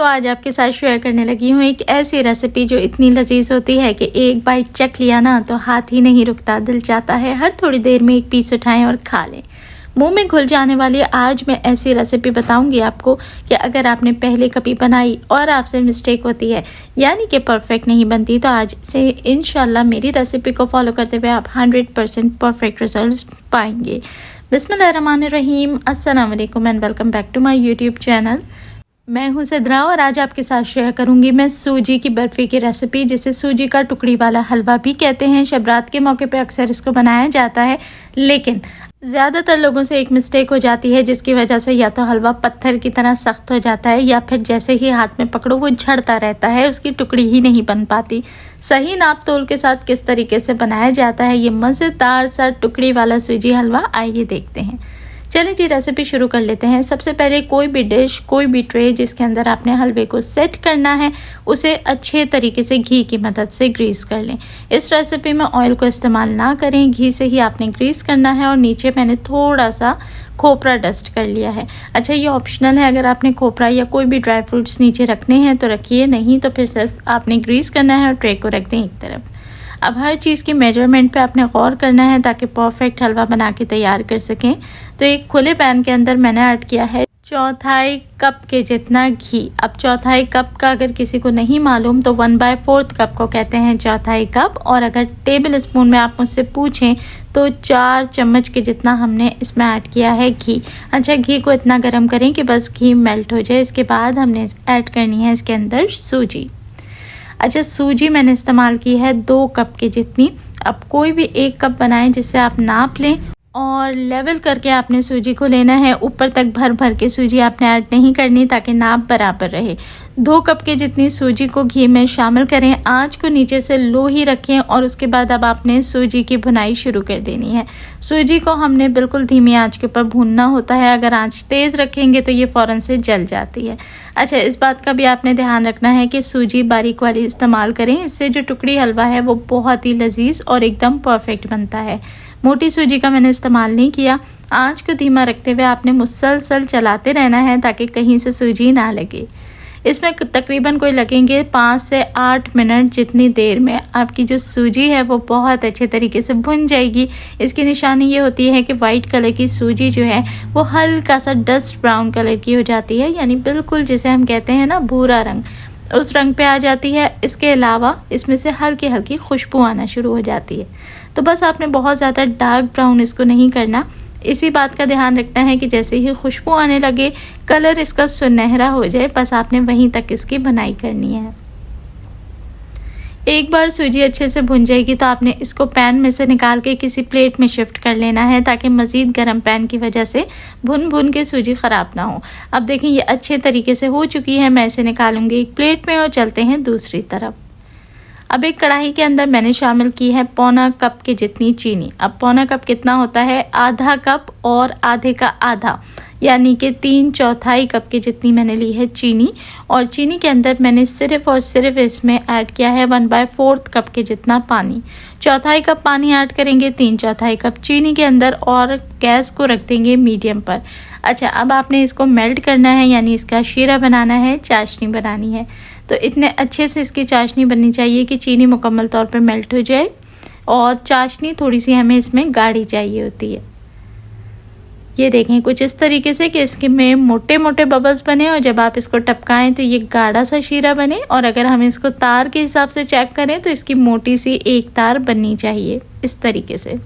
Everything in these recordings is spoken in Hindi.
तो आज आपके साथ शेयर करने लगी हूँ एक ऐसी रेसिपी जो इतनी लजीज होती है कि एक बाइट चख लिया ना तो हाथ ही नहीं रुकता, दिल चाहता है हर थोड़ी देर में एक पीस उठाएं और खा लें। मुंह में घुल जाने वाली आज मैं ऐसी रेसिपी बताऊंगी आपको कि अगर आपने पहले कभी बनाई और आपसे मिस्टेक होती है यानी कि परफेक्ट नहीं बनती, तो आज से इंशाल्लाह मेरी रेसिपी को फॉलो करते हुए आप 100% परफेक्ट रिजल्ट्स पाएंगे। बिस्मिल्लाहिर्रहमानिर्रहीम, अस्सलाम वालेकुम and welcome back to my YouTube channel. मैं हूं सिद्रा और आज आपके साथ शेयर करूंगी मैं सूजी की बर्फ़ी की रेसिपी, जिसे सूजी का टुकड़ी वाला हलवा भी कहते हैं। शबरात के मौके पे अक्सर इसको बनाया जाता है, लेकिन ज़्यादातर लोगों से एक मिस्टेक हो जाती है जिसकी वजह से या तो हलवा पत्थर की तरह सख्त हो जाता है या फिर जैसे ही हाथ में पकड़ो वो झड़ता रहता है, उसकी टुकड़ी ही नहीं बन पाती। सही नाप तोल के साथ किस तरीके से बनाया जाता है ये मज़ेदार सा टुकड़ी वाला सूजी हलवा, आइए देखते हैं। चलिए जी रेसिपी शुरू कर लेते हैं। सबसे पहले कोई भी डिश, कोई भी ट्रे जिसके अंदर आपने हलवे को सेट करना है उसे अच्छे तरीके से घी की मदद से ग्रीस कर लें। इस रेसिपी में ऑयल को इस्तेमाल ना करें, घी से ही आपने ग्रीस करना है। और नीचे मैंने थोड़ा सा खोपरा डस्ट कर लिया है। अच्छा, ये ऑप्शनल है, अगर आपने खोपरा या कोई भी ड्राई फ्रूट्स नीचे रखने हैं तो रखिए, नहीं तो फिर सिर्फ आपने ग्रीस करना है और ट्रे को रख दें एक तरफ। अब हर चीज़ की मेजरमेंट पे आपने गौर करना है ताकि परफेक्ट हलवा बना के तैयार कर सकें। तो एक खुले पैन के अंदर मैंने ऐड किया है 1/4 कप के जितना घी। अब 1/4 कप का अगर किसी को नहीं मालूम तो 1/4 कप को कहते हैं 1/4 कप। और अगर टेबल स्पून में आप मुझसे पूछें तो 4 चम्मच के जितना हमने इसमें ऐड किया है घी। अच्छा, घी को इतना गर्म करें कि बस घी मेल्ट हो जाए। इसके बाद हमने ऐड करनी है इसके अंदर सूजी। अच्छा, सूजी मैंने इस्तेमाल की है 2 कप के जितनी। अब कोई भी 1 कप बनाएं जिससे आप नाप लें और लेवल करके आपने सूजी को लेना है। ऊपर तक भर भर के सूजी आपने ऐड नहीं करनी ताकि नाप बराबर रहे। 2 कप के जितनी सूजी को घी में शामिल करें, आंच को नीचे से लो ही रखें और उसके बाद अब आपने सूजी की भुनाई शुरू कर देनी है। सूजी को हमने बिल्कुल धीमी आंच के ऊपर भूनना होता है, अगर आंच तेज़ रखेंगे तो ये फ़ौरन से जल जाती है। अच्छा, इस बात का भी आपने ध्यान रखना है कि सूजी बारीक वाली इस्तेमाल करें, इससे जो टुकड़ी हलवा है वो बहुत ही लजीज और एकदम परफेक्ट बनता है। मोटी सूजी का मैंने इस्तेमाल नहीं किया। आंच को धीमा रखते हुए आपने मुसलसल चलाते रहना है ताकि कहीं से सूजी ना लगे। इसमें तकरीबन कोई लगेंगे 5 से 8 मिनट, जितनी देर में आपकी जो सूजी है वो बहुत अच्छे तरीके से भुन जाएगी। इसकी निशानी ये होती है कि वाइट कलर की सूजी जो है वो हल्का सा डस्ट ब्राउन कलर की हो जाती है, यानी बिल्कुल जिसे हम कहते हैं ना भूरा रंग, उस रंग पे आ जाती है। इसके अलावा इसमें से हल्की हल्की खुशबू आना शुरू हो जाती है। तो बस आपने बहुत ज़्यादा डार्क ब्राउन इसको नहीं करना। इसी बात का ध्यान रखना है कि जैसे ही खुशबू आने लगे, कलर इसका सुनहरा हो जाए, बस आपने वहीं तक इसकी बनाई करनी है। एक बार सूजी अच्छे से भुन जाएगी तो आपने इसको पैन में से निकाल के किसी प्लेट में शिफ्ट कर लेना है ताकि मज़ीद गर्म पैन की वजह से भुन भुन के सूजी ख़राब ना हो। अब देखें ये अच्छे तरीके से हो चुकी है, मैं इसे निकालूंगी एक प्लेट में और चलते हैं दूसरी तरफ। अब एक कढ़ाई के अंदर मैंने शामिल की है 1/4 कप के जितनी चीनी। अब 1/4 कप कितना होता है, आधा कप और आधे का आधा, यानी कि 3/4 कप के जितनी मैंने ली है चीनी। और चीनी के अंदर मैंने सिर्फ और सिर्फ इसमें ऐड किया है 1/4 कप के जितना पानी। 1/4 कप पानी ऐड करेंगे 3/4 कप चीनी के अंदर और गैस को रख देंगे मीडियम पर। अच्छा, अब आपने इसको मेल्ट करना है, यानी इसका शीरा बनाना है, चाशनी बनानी है। तो इतने अच्छे से इसकी चाशनी बननी चाहिए कि चीनी मुकम्मल तौर पर मेल्ट हो जाए और चाशनी थोड़ी सी हमें इसमें गाढ़ी चाहिए होती है। ये देखें कुछ इस तरीके से कि इसके में मोटे मोटे बबल्स बने और जब आप इसको टपकाएं तो ये गाढ़ा सा शीरा बने। और अगर हम इसको तार के हिसाब से चेक करें तो इसकी मोटी सी एक तार बननी चाहिए इस तरीके से।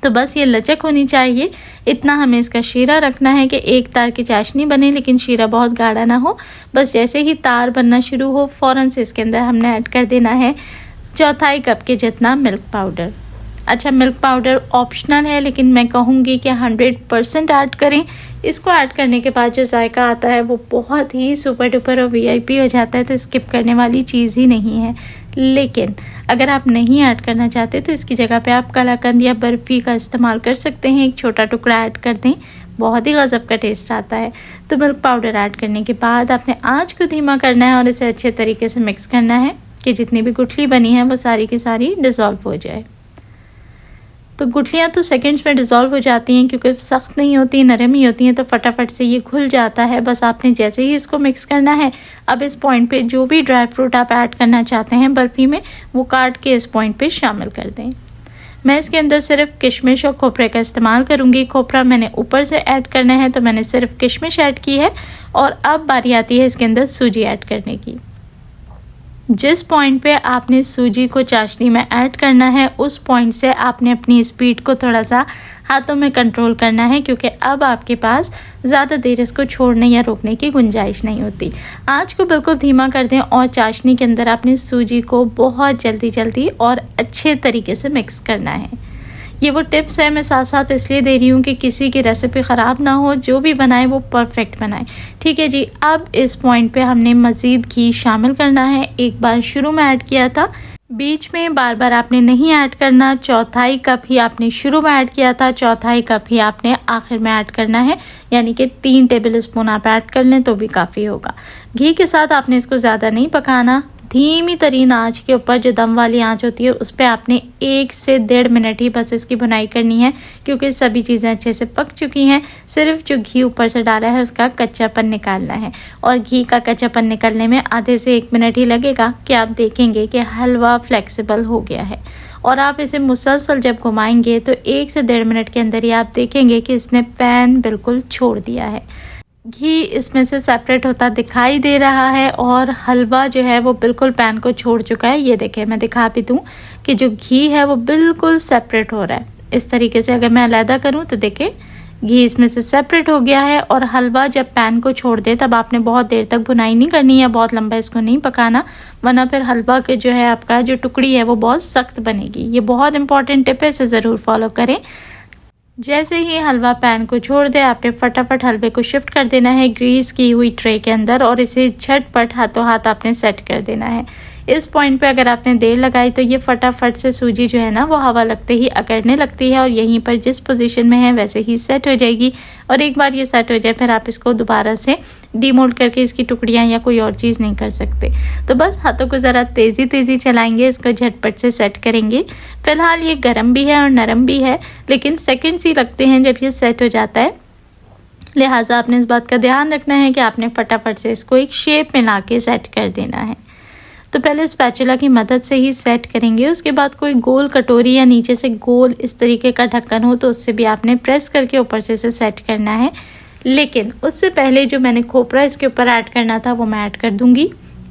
तो बस ये लचक होनी चाहिए, इतना हमें इसका शीरा रखना है कि एक तार की चाशनी बने लेकिन शीरा बहुत गाढ़ा ना हो। बस जैसे ही तार बनना शुरू हो फ़ौरन से इसके अंदर हमने ऐड कर देना है 1/4 कप के जितना मिल्क पाउडर। अच्छा, मिल्क पाउडर ऑप्शनल है लेकिन मैं कहूँगी कि 100% ऐड करें। इसको ऐड करने के बाद जो जायका आता है वो बहुत ही सुपर डुपर और VIP हो जाता है, तो स्किप करने वाली चीज़ ही नहीं है। लेकिन अगर आप नहीं ऐड करना चाहते तो इसकी जगह पे आप कलाकंद या बर्फ़ी का इस्तेमाल कर सकते हैं, एक छोटा टुकड़ा ऐड कर दें, बहुत ही गज़ब का टेस्ट आता है। तो मिल्क पाउडर ऐड करने के बाद आपने आँच को धीमा करना है और इसे अच्छे तरीके से मिक्स करना है कि जितनी भी गुठली बनी है वो सारी की सारी डिज़ोल्व हो जाए। तो गुठलियाँ तो सेकंड्स में डिज़ोल्व हो जाती हैं, क्योंकि सख्त नहीं होती, नरम ही होती हैं, तो फटाफट से ये घुल जाता है। बस आपने जैसे ही इसको मिक्स करना है, अब इस पॉइंट पे जो भी ड्राई फ्रूट आप ऐड करना चाहते हैं बर्फ़ी में, वो काट के इस पॉइंट पे शामिल कर दें। मैं इसके अंदर सिर्फ किशमिश और खोपरे का इस्तेमाल करूँगी। खोपरा मैंने ऊपर से ऐड करना है, तो मैंने सिर्फ किशमिश ऐड की है। और अब बारी आती है इसके अंदर सूजी ऐड करने की। जिस पॉइंट पे आपने सूजी को चाशनी में ऐड करना है, उस पॉइंट से आपने अपनी स्पीड को थोड़ा सा हाथों में कंट्रोल करना है, क्योंकि अब आपके पास ज़्यादा देर इसको छोड़ने या रोकने की गुंजाइश नहीं होती। आँच को बिल्कुल धीमा कर दें और चाशनी के अंदर आपने सूजी को बहुत जल्दी और अच्छे तरीके से मिक्स करना है। ये वो टिप्स है मैं साथ साथ इसलिए दे रही हूँ कि किसी की रेसिपी ख़राब ना हो, जो भी बनाए वो परफेक्ट बनाए। ठीक है जी। अब इस पॉइंट पे हमने मज़ीद घी शामिल करना है। एक बार शुरू में ऐड किया था, बीच में बार बार आपने नहीं ऐड करना। 1/4 कप ही आपने शुरू में ऐड किया था, 1/4 कप ही आपने आखिर में ऐड करना है, यानी कि 3 टेबल स्पून आप ऐड कर लें तो भी काफ़ी होगा। घी के साथ आपने इसको ज़्यादा नहीं पकाना। धीमी तरीन आंच के ऊपर, जो दम वाली आंच होती है, उस पर आपने 1 से 1.5 मिनट ही बस इसकी भुनाई करनी है, क्योंकि सभी चीज़ें अच्छे से पक चुकी हैं। सिर्फ जो घी ऊपर से डाला है उसका कच्चापन निकालना है, और घी का कच्चापन निकलने में आधे से 1 मिनट ही लगेगा कि आप देखेंगे कि हलवा फ्लेक्सिबल हो गया है। और आप इसे मुसलसल जब घुमाएंगे तो 1 से 1.5 मिनट के अंदर ही आप देखेंगे कि इसने पैन बिल्कुल छोड़ दिया है। घी इसमें से सेपरेट होता दिखाई दे रहा है और हलवा जो है वो बिल्कुल पैन को छोड़ चुका है। ये देखें, मैं दिखा भी दूँ कि जो घी है वो बिल्कुल सेपरेट हो रहा है। इस तरीके से अगर मैं अलहदा करूँ तो देखें, घी इसमें से सेपरेट हो गया है। और हलवा जब पैन को छोड़ दे तब आपने बहुत देर तक भुनाई नहीं करनी है, बहुत लंबा इसको नहीं पकाना, वरना फिर हलवा के जो है आपका जो टुकड़ी है वो बहुत सख्त बनेगी। ये बहुत इंपॉर्टेंट टिप है, इसे ज़रूर फॉलो करें। जैसे ही हलवा पैन को छोड़ दे, आपने फटाफट हलवे को शिफ्ट कर देना है ग्रीस की हुई ट्रे के अंदर, और इसे झटपट हाथों हाथ आपने सेट कर देना है। इस पॉइंट पे अगर आपने देर लगाई तो ये फटाफट से सूजी जो है ना वो हवा लगते ही अकड़ने लगती है, और यहीं पर जिस पोजीशन में है वैसे ही सेट हो जाएगी। और एक बार ये सेट हो जाए फिर आप इसको दोबारा से डीमोल्ड करके इसकी टुकड़ियाँ या कोई और चीज़ नहीं कर सकते। तो बस हाथों को ज़रा तेज़ी चलाएंगे, इसको झटपट से सेट करेंगे। फ़िलहाल ये गर्म भी है और नरम भी है, लेकिन सेकेंड्स ही लगते हैं जब ये सेट हो जाता है। लिहाजा आपने इस बात का ध्यान रखना है कि आपने फटाफट से इसको एक शेप में ला के सेट कर देना है। तो पहले स्पैचुला की मदद से ही सेट करेंगे, उसके बाद कोई गोल कटोरी या नीचे से गोल इस तरीके का ढक्कन हो तो उससे भी आपने प्रेस करके ऊपर से इसे सेट करना है। लेकिन उससे पहले जो मैंने खोपरा इसके ऊपर ऐड करना था वो मैं ऐड कर दूंगी,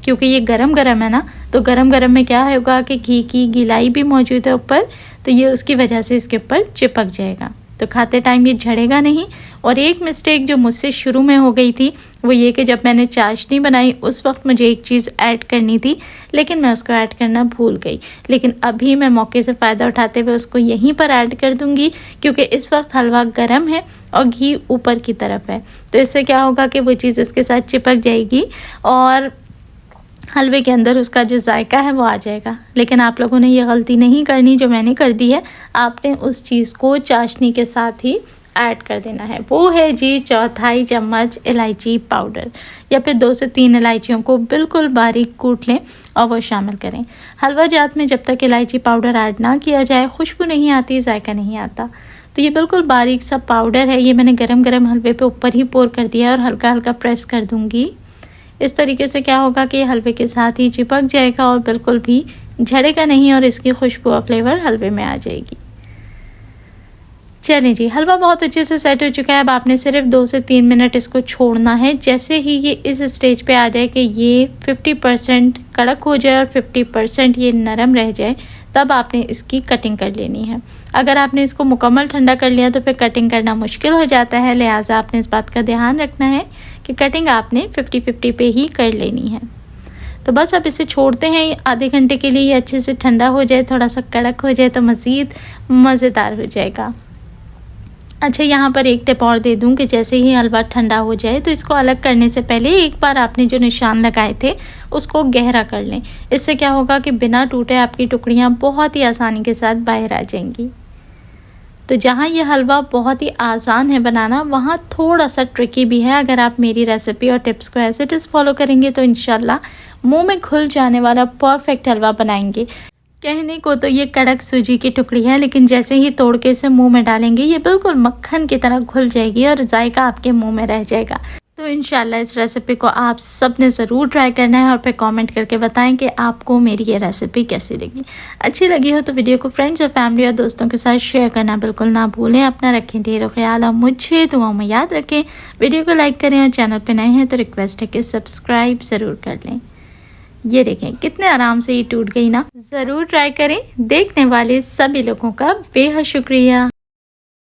क्योंकि ये गरम है ना, तो गरम में क्या होगा कि घी की गिलाई भी मौजूद है ऊपर, तो ये उसकी वजह से इसके ऊपर चिपक जाएगा, तो खाते टाइम ये झड़ेगा नहीं। और एक मिस्टेक जो मुझसे शुरू में हो गई थी वो ये कि जब मैंने चाशनी बनाई उस वक्त मुझे एक चीज़ ऐड करनी थी, लेकिन मैं उसको ऐड करना भूल गई। लेकिन अभी मैं मौके से फ़ायदा उठाते हुए उसको यहीं पर ऐड कर दूंगी, क्योंकि इस वक्त हलवा गर्म है और घी ऊपर की तरफ है, तो इससे क्या होगा कि वो चीज़ इसके साथ चिपक जाएगी और हलवे के अंदर उसका जो जायका है वो आ जाएगा। लेकिन आप लोगों ने ये गलती नहीं करनी जो मैंने कर दी है, आपने उस चीज़ को चाशनी के साथ ही ऐड कर देना है। वो है जी 1/4 चम्मच इलायची पाउडर, या फिर 2 से 3 इलायचियों को बिल्कुल बारीक कूट लें और वो शामिल करें। हलवा जात में जब तक इलायची पाउडर ऐड ना किया जाए खुशबू नहीं आती, जायका नहीं आता। तो ये बिल्कुल बारीक सा पाउडर है, ये मैंने गरम हलवे पे ऊपर ही पोर कर दिया है और हल्का हल्का प्रेस कर दूँगी। इस तरीके से क्या होगा कि हलवे के साथ ही चिपक जाएगा और बिल्कुल भी झड़ेगा नहीं, और इसकी खुशबू और फ्लेवर हलवे में आ जाएगी। चलिए जी, हलवा बहुत अच्छे से सेट हो चुका है। अब आपने सिर्फ 2 से 3 मिनट इसको छोड़ना है। जैसे ही ये इस स्टेज पे आ जाए कि ये 50% कड़क हो जाए और 50% ये नरम रह जाए, तब आपने इसकी कटिंग कर लेनी है। अगर आपने इसको मुकम्मल ठंडा कर लिया तो फिर कटिंग करना मुश्किल हो जाता है, लिहाजा आपने इस बात का ध्यान रखना है कि कटिंग आपने 50-50 पे ही कर लेनी है। तो बस अब इसे छोड़ते हैं आधे घंटे के लिए, ये अच्छे से ठंडा हो जाए, थोड़ा सा कड़क हो जाए तो मज़ीद मज़ेदार हो जाएगा। अच्छा, यहाँ पर एक टिप और दे दूँ कि जैसे ही हलवा ठंडा हो जाए तो इसको अलग करने से पहले एक बार आपने जो निशान लगाए थे उसको गहरा कर लें। इससे क्या होगा कि बिना टूटे आपकी टुकड़ियाँ बहुत ही आसानी के साथ बाहर आ जाएंगी। तो जहाँ ये हलवा बहुत ही आसान है बनाना, वहाँ थोड़ा सा ट्रिकी भी है। अगर आप मेरी रेसिपी और टिप्स को एज इट इज़ फॉलो करेंगे तो इंशाल्लाह मुंह में घुल जाने वाला परफेक्ट हलवा बनाएंगे। कहने को तो ये कड़क सूजी की टुकड़ी है, लेकिन जैसे ही तोड़ के इसे मुंह में डालेंगे ये बिल्कुल मक्खन की तरह घुल जाएगी और जायका आपके मुंह में रह जाएगा। तो इंशाल्लाह इस रेसिपी को आप सब ने ज़रूर ट्राई करना है और फिर कमेंट करके बताएं कि आपको मेरी ये रेसिपी कैसी लगी। अच्छी लगी हो तो वीडियो को फ्रेंड्स और फैमिली और दोस्तों के साथ शेयर करना बिल्कुल ना भूलें। अपना रखें ढेरों ख्याल और मुझे दुआओं में याद रखें। वीडियो को लाइक करें और चैनल पर नए हैं तो रिक्वेस्ट है कि सब्सक्राइब ज़रूर कर लें। ये देखें कितने आराम से ये टूट गई ना। ज़रूर ट्राई करें। देखने वाले सभी लोगों का बेहद शुक्रिया।